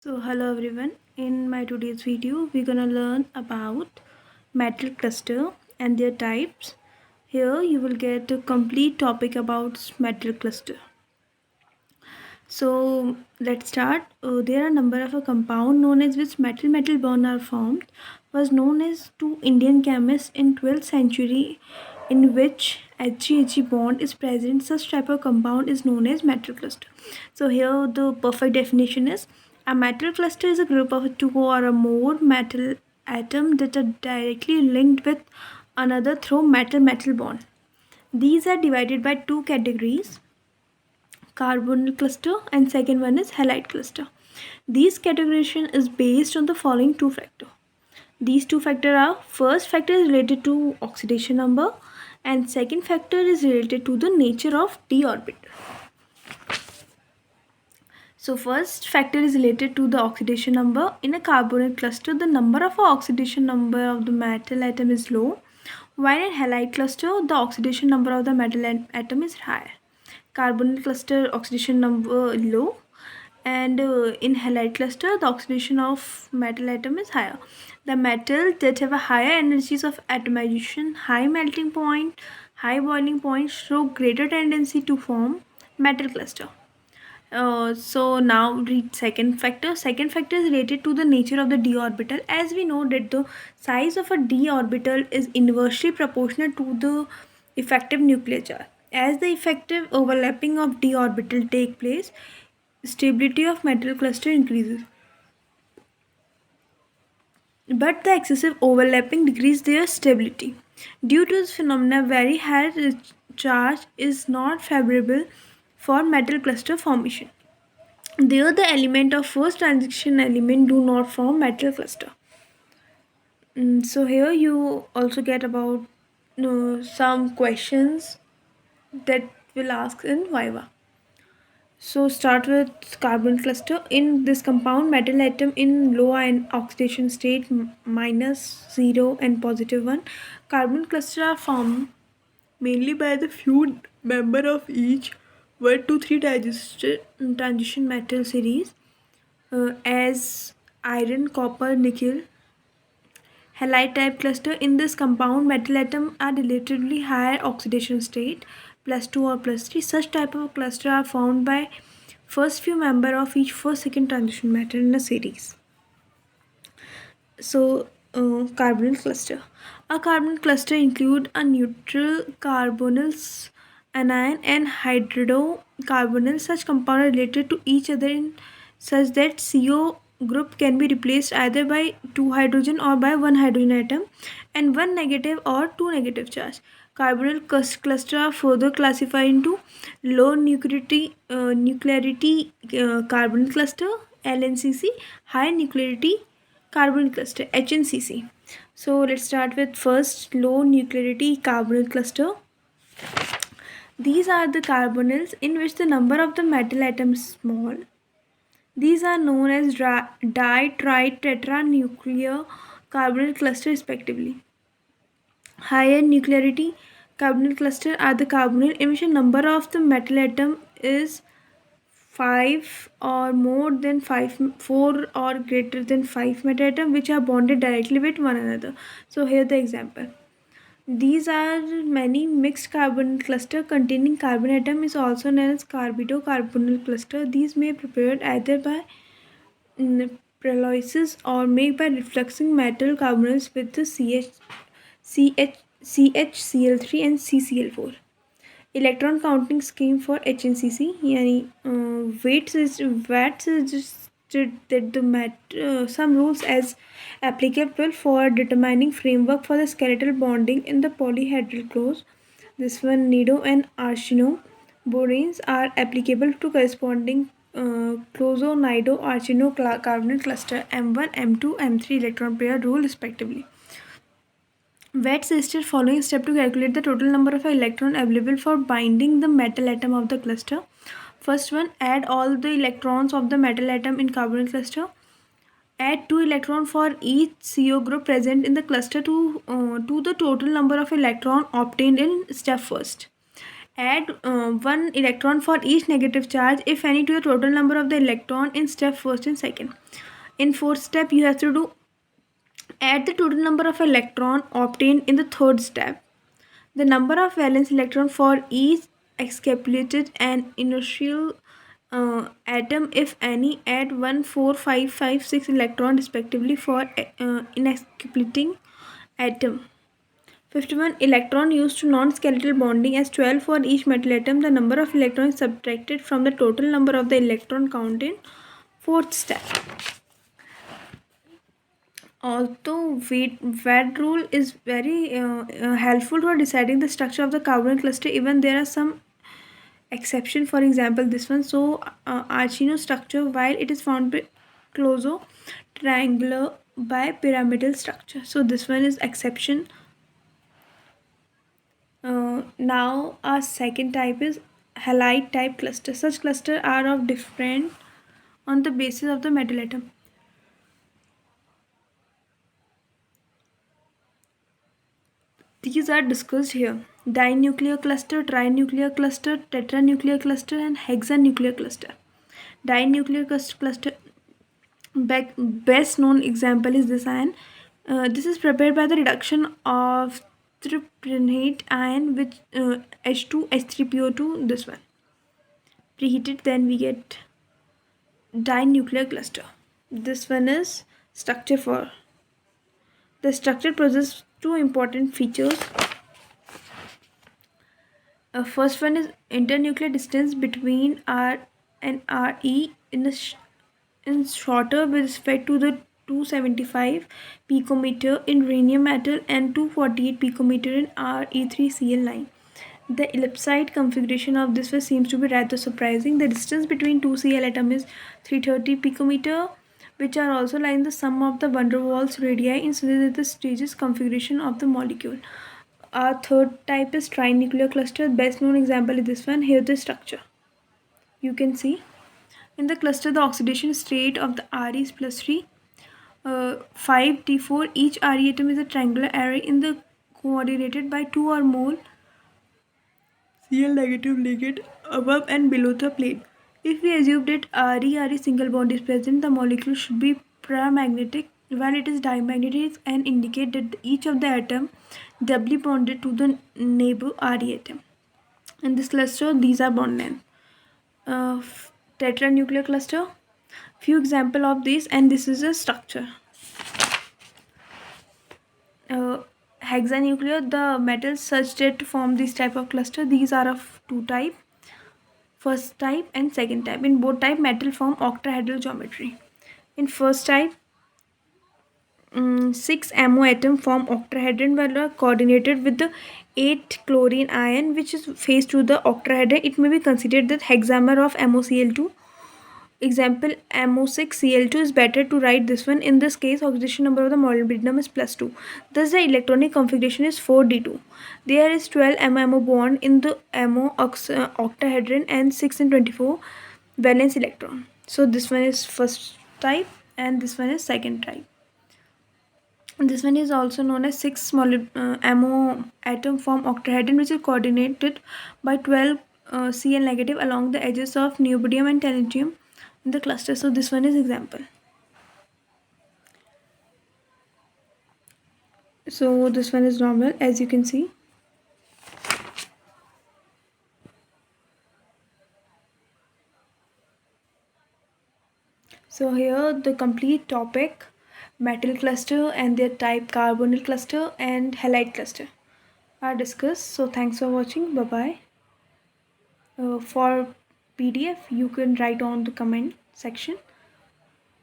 Hello everyone. In my today's video, we're gonna learn about metal cluster and their types. Here, you will get a complete topic about metal cluster. Let's start. There are a number of a compound known as which metal bond are formed. Was known as two Indian chemists in 12th century, in which Hg bond is present. Such type of compound is known as metal cluster. So here the perfect definition is: a metal cluster is a group of two or a more metal atom that are directly linked with another through metal bond. These are divided by two categories: carbonyl cluster, and second one is halide cluster. This categorization is based on the following two factors. These two factors are: first factor is related to oxidation number, and second factor is related to the nature of d orbital. So first factor is related to the oxidation number. In a carbonyl cluster, the number of oxidation number of the metal atom is low, while in halide cluster, the oxidation number of the metal atom is higher. Carbonyl cluster oxidation number low, and in halide cluster the oxidation of metal atom is higher. The metals that have a higher energies of atomization, high melting point, high boiling point show greater tendency to form metal cluster. So now read second factor. Second factor is related to the nature of the d orbital. As we know that the size of a d orbital is inversely proportional to the effective nuclear charge. As the effective overlapping of d orbital take place, stability of metal cluster increases. But the excessive overlapping decreases their stability. Due to this phenomena, very high charge is not favorable for metal cluster formation. There the element of first transition element do not form metal cluster. So here you also get about some questions that will ask in Viva. So start with carbon cluster. In this compound, metal atom in low ion oxidation state -0 and +1. Carbon cluster are formed mainly by the few member of each 1 to 3 transition metal series, as iron, copper, nickel. Halide type cluster. In this compound, metal atom are relatively higher oxidation state, +2 or +3. Such type of cluster are formed by first few member of each first second transition metal in a series. Carbonyl cluster. A carbonyl cluster include a neutral carbonyls, anion, and hydrocarbonyl. Such compounds are related to each other in such that CO group can be replaced either by two hydrogen or by one hydrogen atom and one negative or two negative charge. Carbonyl cluster are further classified into low nuclearity carbonyl cluster (LNCC), high nuclearity carbonyl cluster HNCC. So let's start with first low nuclearity carbonyl cluster. These are the carbonyls in which the number of the metal atoms is small. These are known as di, tri, tetranuclear carbonyl cluster respectively. Higher nuclearity carbonyl cluster are the carbonyl in which the number of the metal atom is 5 or more than 5, 4 or greater than 5 metal atoms which are bonded directly with one another. So here the example. These are many mixed carbonyl cluster containing carbon atom is also known as carbidocarbonyl cluster. These may be prepared either by pyrolysis or made by refluxing metal carbonyls with the CHCl3 and CCl4. Electron counting scheme for HNCC यानी weight suggested that the some rules as applicable for determining framework for the skeletal bonding in the polyhedral clause. This one nido and archinoborenes are applicable to corresponding closonido archino carbonyl cluster M1, M2, M3 electron pair rule respectively. Watt suggested following step to calculate the total number of electrons available for binding the metal atom of the cluster. First one, add all the electrons of the metal atom in carbonyl cluster. Add 2 electrons for each CO group present in the cluster to the total number of electrons obtained in step first. Add one electron for each negative charge, if any, to the total number of the electron in step first and second. In fourth step, you have to do add the total number of electron obtained in the third step, the number of valence electron for each excapulated and inertial atom, if any, add 1, 4, 5, 5, 6 electron respectively for inexcapulating atom. 51 electron used to non-skeletal bonding as 12 for each metal atom. The number of electrons subtracted from the total number of the electron count in fourth step. Although VAD rule is very helpful for deciding the structure of the carbonyl cluster, even there are some exception. For example, this one. So Archino structure, while it is found by Clozo triangular by pyramidal structure. So this one is exception. Now our second type is halide type cluster. Such cluster are of different on the basis of the metal atom. These are discussed here: dinuclear cluster, trinuclear cluster, tetranuclear cluster, and hexanuclear cluster. Dinuclear cluster best known example is this ion. This is prepared by the reduction of tryptophanate ion with H2H3PO2. This one preheated, then we get dinuclear cluster. This one is structure for the structure possesses two important features. First one is internuclear distance between R and Re in shorter with respect to the 275 picometer in rhenium metal and 248 picometer in Re3Cl9. The ellipsoid configuration of this one seems to be rather surprising. The distance between two Cl atom is 330 picometer, which are also like the sum of the van der Waals radii in the stages configuration of the molecule. Our third type is trinuclear cluster. Best known example is this one. Here the structure. You can see in the cluster the oxidation state of the Re is plus 3. 5T4. Each Re atom is a triangular array in the coordinated by 2 or more Cl negative ligand above and below the plane. If we assume that Re single bond is present, the molecule should be paramagnetic while it is dimagnetic and indicate that each of the atom doubly bonded to the neighbor Re atom. In this cluster, these are bond length. Tetranuclear cluster. Few example of this, and this is a structure. Hexanuclear, the metals such that form this type of cluster. These are of two type, first type and second type. In both type, metal form octahedral geometry. In first type, 6 ammo atom form octahedron while are coordinated with the 8 chlorine ion which is faced to the octahedron. It may be considered the hexamer of MoCl2. Example, MO6Cl2 is better to write this one. In this case, oxidation number of the molybdenum is plus 2. Thus, the electronic configuration is 4d2. There is 12 MO bond in the MO octahedron and 6 and 24 valence electron. So, this one is first type and this one is second type. This one is also known as 6 MO atom form octahedron which is coordinated by 12 Cl negative along the edges of neodymium and tellurium in the cluster. So this one is example. So this one is normal, as you can see. So here the complete topic, metal cluster and their type carbonyl cluster and halide cluster are discussed. So thanks for watching. Bye bye. For PDF you can write on the comment section.